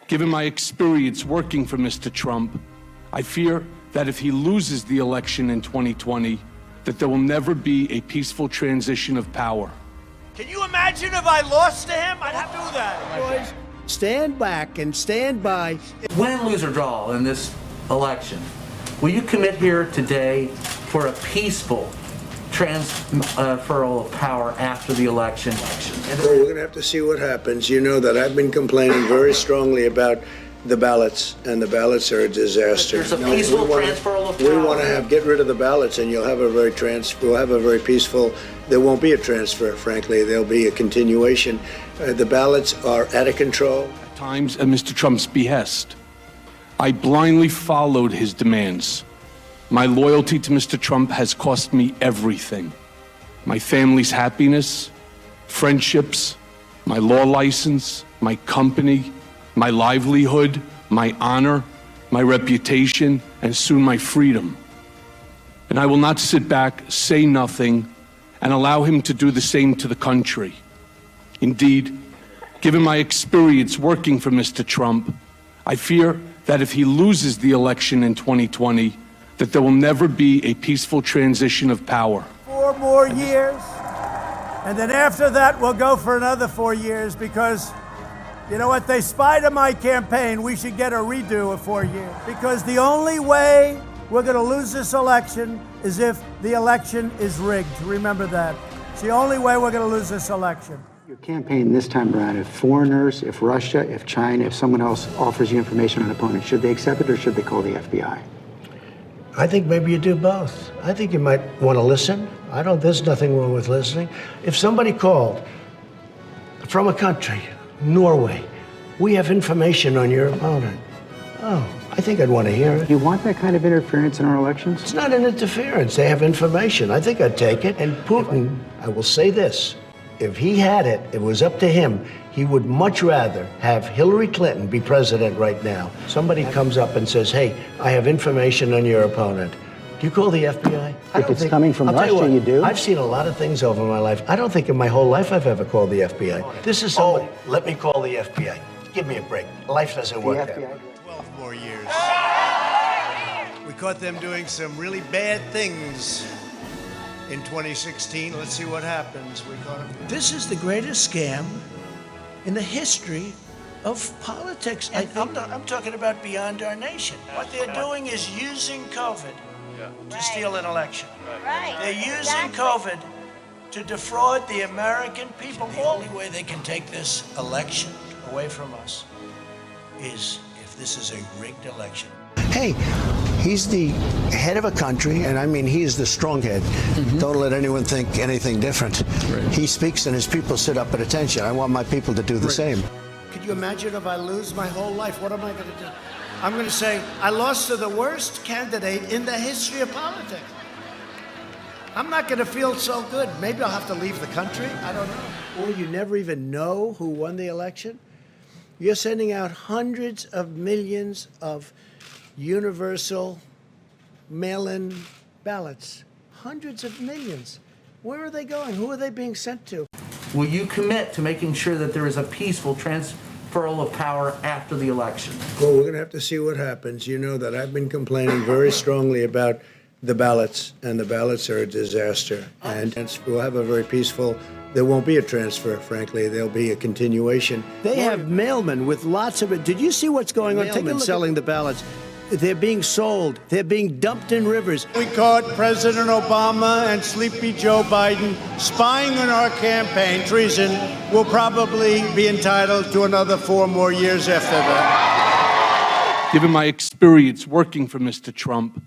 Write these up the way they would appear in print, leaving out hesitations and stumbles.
Given my experience working for Mr. Trump, I fear that if he loses the election in 2020, that there will never be a peaceful transition of power. Can you imagine if I lost to him? I'd have to do that. Boys, stand back and stand by. Win, lose, or draw in this election, will you commit here today for a peaceful transferal of power after the election? Well, we're going to have to see what happens. You know that I've been complaining very strongly about the ballots, and the ballots are a disaster. There's a peaceful transferal of power. We want to get rid of the ballots, and we'll have a very peaceful. There won't be a transfer, frankly. There'll be a continuation. The ballots are out of control. At times, at Mr. Trump's behest, I blindly followed his demands. My loyalty to Mr. Trump has cost me everything. My family's happiness, friendships, my law license, my company, my livelihood, my honor, my reputation, and soon my freedom. And I will not sit back, say nothing, and allow him to do the same to the country. Indeed, given my experience working for Mr. Trump, I fear that if he loses the election in 2020, that there will never be a peaceful transition of power. 4 more years, and then after that, we'll go for another 4 years because, you know what, they spied on my campaign. We should get a redo of 4 years because the only way we're going to lose this election is if the election is rigged. Remember that. It's the only way we're going to lose this election. Your campaign this time around, if foreigners, if Russia, if China, if someone else offers you information on an opponent, should they accept it or should they call the FBI? I think maybe you do both. I think you might want to listen. There's nothing wrong with listening. If somebody called from a country, Norway, we have information on your opponent. Oh, I think I'd want to hear it. You want that kind of interference in our elections? It's not an interference. They have information. I think I'd take it. And Putin, I will say this, if he had it, it was up to him, he would much rather have Hillary Clinton be president right now. Somebody comes up and says, hey, I have information on your opponent. Do you call the FBI? If it's coming from Russia, you do? I've seen a lot of things over my life. I don't think in my whole life I've ever called the FBI. This is somebody, let me call the FBI. Give me a break. Life doesn't work that way. 12 more years. We caught them doing some really bad things in 2016. Let's see what happens. We caught them. This is the greatest scam in the history of politics. I'm talking about beyond our nation. What they're doing is using COVID to steal an election. Right. They're using COVID to defraud the American people. The only way they can take this election away from us is if this is a rigged election. Hey, he's the head of a country, and I mean, he is the strong head. Don't let anyone think anything different. Right. He speaks and his people sit up at attention. I want my people to do the same. Could you imagine if I lose my whole life? What am I going to do? I'm going to say, I lost to the worst candidate in the history of politics. I'm not going to feel so good. Maybe I'll have to leave the country. I don't know. Or you never even know who won the election? You're sending out hundreds of millions of universal mail-in ballots. Hundreds of millions. Where are they going? Who are they being sent to? Will you commit to making sure that there is a peaceful transferal of power after the election? Well, we're going to have to see what happens. You know that I've been complaining very strongly about the ballots, and the ballots are a disaster. And we'll have a very peaceful. There won't be a transfer, frankly. There'll be a continuation. They have mailmen with lots of it. Did you see what's going on? Take a look selling the ballots. They're being sold. They're being dumped in rivers. We caught President Obama and Sleepy Joe Biden spying on our campaign. Treason. Will probably be entitled to another 4 more years after that. Given my experience working for Mr. Trump,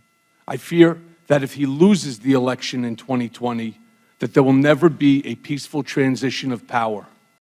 I fear that if he loses the election in 2020, that there will never be a peaceful transition of power.